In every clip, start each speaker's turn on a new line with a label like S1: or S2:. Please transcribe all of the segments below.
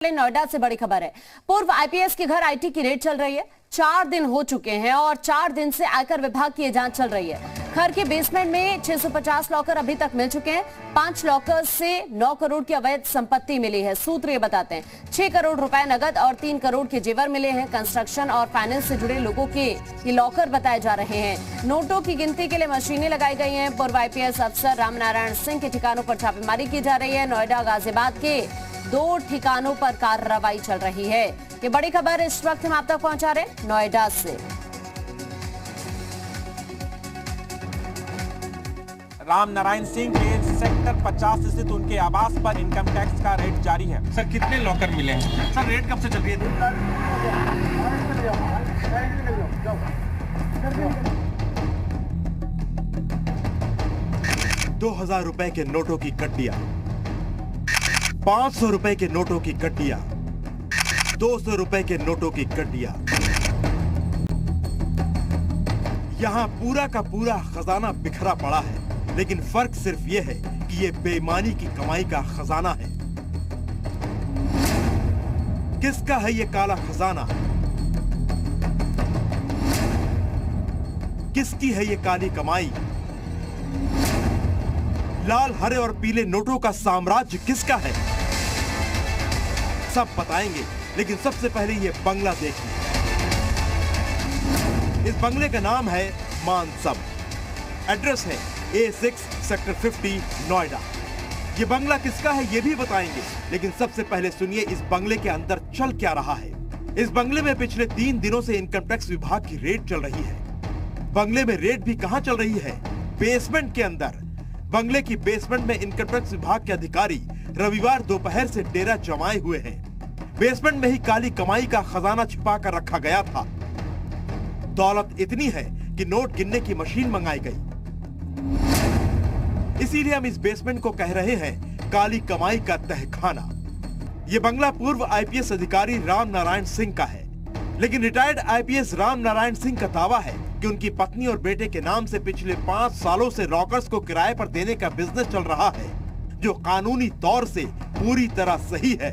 S1: नोएडा से बड़ी खबर है। पूर्व आईपीएस के घर आईटी की रेड चल रही है। 4 दिन हो चुके हैं और 4 दिन से आयकर विभाग की जांच चल रही है। घर के बेसमेंट में 650 लॉकर अभी तक मिल चुके हैं। 5 लॉकर से 9 करोड़ की अवैध संपत्ति मिली है। सूत्र ये बताते हैं 6 करोड़ रुपए नगद और 3 करोड़ के जेवर मिले हैं। कंस्ट्रक्शन और फाइनेंस से जुड़े लोगों के ये लॉकर बताए जा रहे हैं। नोटों की गिनती के लिए मशीनें लगाई गई हैं। पूर्व आईपीएस अफसर रामनारायण सिंह के ठिकानों पर छापेमारी की जा रही है। नोएडा गाजियाबाद के 2 ठिकानों पर कार्रवाई चल रही है। ये बड़ी खबर इस वक्त हम आप तक पहुंचा रहे हैं नोएडा से।
S2: रामनारायण सिंह के सेक्टर 50 स्थित उनके आवास पर इनकम टैक्स का रेड जारी है।
S3: सर कितने लॉकर मिले हैं? सर रेड कब से चल रही है?
S4: 2000 रुपए के नोटों की कट्टियां, 500 रुपए के नोटों की कट्टियां, 200 रुपए के नोटों की कट्टियां। यहां पूरा का पूरा खजाना बिखरा पड़ा है, लेकिन फर्क सिर्फ यह है कि यह बेईमानी की कमाई का खजाना है। किसका है यह काला खजाना? किसकी है यह काली कमाई? लाल, हरे और पीले नोटों का साम्राज्य किसका है? सब बताएंगे, लेकिन सबसे पहले ये बंगला देखिए। इस बंगले का नाम है मानसब। एड्रेस है A6 सेक्टर 50 नोएडा। ये बंगला किसका है ये भी बताएंगे, लेकिन सबसे पहले सुनिए इस बंगले के अंदर चल क्या रहा है। इस बंगले में पिछले 3 दिनों से इनकम टैक्स विभाग की रेड चल रही है। बंगले में रेड भी कहां चल रही है? बेसमेंट के अंदर। बंगले की बेसमेंट में इनकम टैक्स विभाग के अधिकारी रविवार दोपहर से डेरा जमाए हुए हैं। बेसमेंट में ही काली कमाई का खजाना छिपा कर रखा गया था। दौलत इतनी है कि नोट गिनने की मशीन मंगाई गई। इसीलिए हम इस बेसमेंट को कह रहे हैं काली कमाई का तहखाना। यह बंगला पूर्व आईपीएस अधिकारी रामनारायण सिंह का है, लेकिन रिटायर्ड आईपीएस रामनारायण सिंह का दावा है कि उनकी पत्नी और बेटे के नाम से पिछले 5 सालों से लॉकर्स को किराए पर देने का बिजनेस चल रहा है, जो कानूनी तौर से पूरी तरह सही है।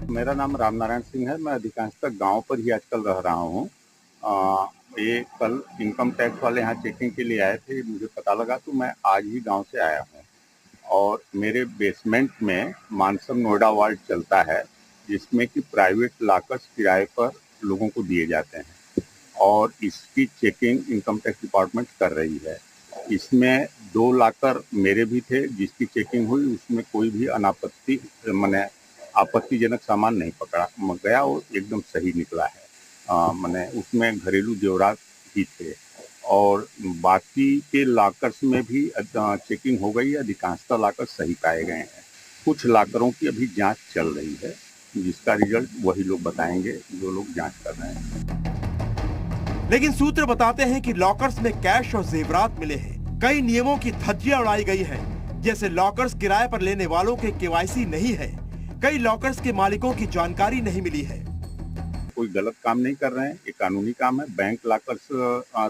S5: मेरा नाम रामनारायण सिंह है। मैं अधिकांशतः गांव पर ही आजकल रह रहा हूं। ये कल इनकम टैक्स वाले यहाँ चेकिंग के लिए आए थे, मुझे पता लगा तो मैं आज ही गांव से आया हूं। और मेरे बेसमेंट में मानसब नोएडा वार्ड चलता है, जिसमें कि प्राइवेट लॉकर्स किराए पर लोगों को दिए जाते हैं और इसकी चेकिंग इनकम टैक्स डिपार्टमेंट कर रही है। इसमें 2 लॉकर मेरे भी थे, जिसकी चेकिंग हुई उसमें कोई भी अनापत्ति माने आपत्तिजनक सामान नहीं पकड़ा गया और एकदम सही निकला है। माने उसमें घरेलू जेवरात ही थे और बाकी के लॉकर्स में भी चेकिंग हो गई है। अधिकांशतः लॉकर सही पाए गए हैं। कुछ लॉकरों की अभी जांच चल रही है, जिसका रिजल्ट वही लोग बताएंगे जो लोग जांच कर रहे हैं।
S4: लेकिन सूत्र बताते हैं कि लॉकर्स में कैश और जेवरात मिले हैं। कई नियमों की धज्जियां उड़ाई गई हैं, जैसे लॉकर्स किराए पर लेने वालों के केवाईसी नहीं है। कई लॉकर्स के मालिकों की जानकारी नहीं मिली है।
S5: कोई गलत काम नहीं कर रहे हैं, ये कानूनी काम है। बैंक लॉकर्स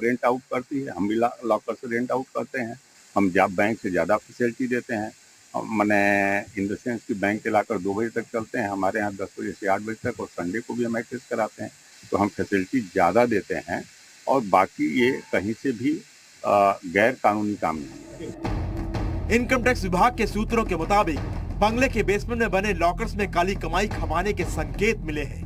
S5: रेंट आउट करती है, हम भी लॉकर्स रेंट आउट करते हैं। हम बैंक से ज्यादा फैसिलिटी देते हैं। मैंने इन द सेंस कि बैंक के लॉकर 2 बजे तक चलते हैं, हमारे यहाँ 10 बजे से 8 बजे तक, और संडे को भी हम एक्सेस कराते हैं, तो हम फैसिलिटी ज़्यादा देते हैं। और बाकी ये कहीं से भी गैर कानूनी काम नहीं है।
S4: इनकम टैक्स विभाग के सूत्रों के मुताबिक बंगले के बेसमेंट में बने लॉकर्स में काली कमाई खपाने के संकेत मिले हैं।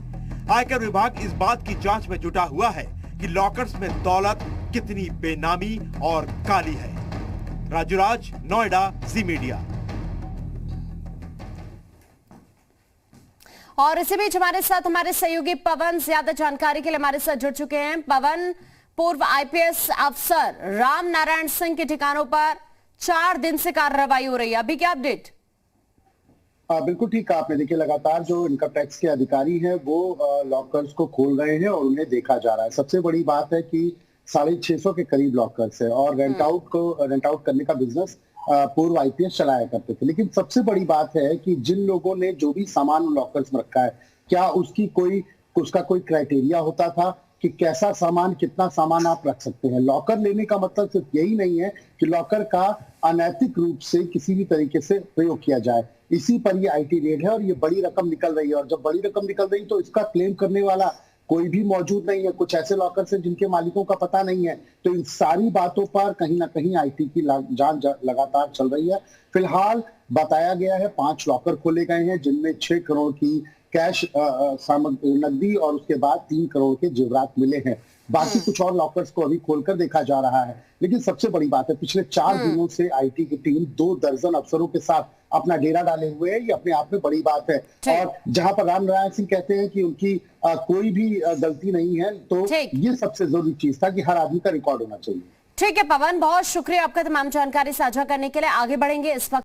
S4: आयकर विभाग इस बात की जांच में जुटा हुआ है कि लॉकर्स में दौलत कितनी बेनामी और काली है। राजूराज, नोएडा, जी मीडिया।
S1: और इसी बीच हमारे साथ हमारे सहयोगी पवन ज्यादा जानकारी के लिए हमारे साथ जुड़ चुके हैं। पवन, पूर्व आईपीएस अफसर रामनारायण सिंह के ठिकानों पर 4 दिन से कार्रवाई हो रही है, अभी क्या अपडेट?
S6: बिल्कुल ठीक आपने देखिए, लगातार जो इनकम टैक्स के अधिकारी हैं वो लॉकर्स को खोल रहे हैं और उन्हें देखा जा रहा है। सबसे बड़ी बात है कि 650 के करीब लॉकर्स है और रेंट आउट करने का बिजनेस पूर्व आईपीएस चलाया करते थे। लेकिन सबसे बड़ी बात है कि जिन लोगों ने जो भी सामान लॉकर्स में रखा है, क्या उसका कोई क्राइटेरिया होता था कि कैसा सामान, कितना सामान आप रख सकते हैं। लॉकर लेने का मतलब सिर्फ यही नहीं है कि लॉकर का अनैतिक रूप से किसी भी तरीके से प्रयोग किया जाए। इसी पर ये आईटी रेड है और ये बड़ी रकम निकल रही है, और जब बड़ी रकम निकल रही तो इसका क्लेम करने वाला कोई भी मौजूद नहीं है। कुछ ऐसे लॉकर्स हैं जिनके मालिकों का पता नहीं है। तो इन सारी बातों पर कहीं ना कहीं आईटी की जांच लगातार चल रही है। फिलहाल बताया गया है 5 लॉकर खोले गए हैं, जिनमें 6 करोड़ की कैश नकदी और उसके बाद 3 करोड़ के जेवरात मिले हैं। बाकी कुछ और लॉकर्स को अभी खोलकर देखा जा रहा है। लेकिन सबसे बड़ी बात है, पिछले 4 दिनों से आईटी की टीम 2 दर्जन अफसरों के साथ अपना डेरा डाले हुए है। ये अपने आप में बड़ी बात है। और जहां पर राम नारायण सिंह कहते हैं कि उनकी कोई भी गलती नहीं है, तो ये सबसे जरूरी चीज था कि हर आदमी का रिकॉर्ड होना चाहिए।
S1: ठीक है पवन, बहुत शुक्रिया आपका तमाम जानकारी साझा करने के लिए। आगे बढ़ेंगे इस वक्त।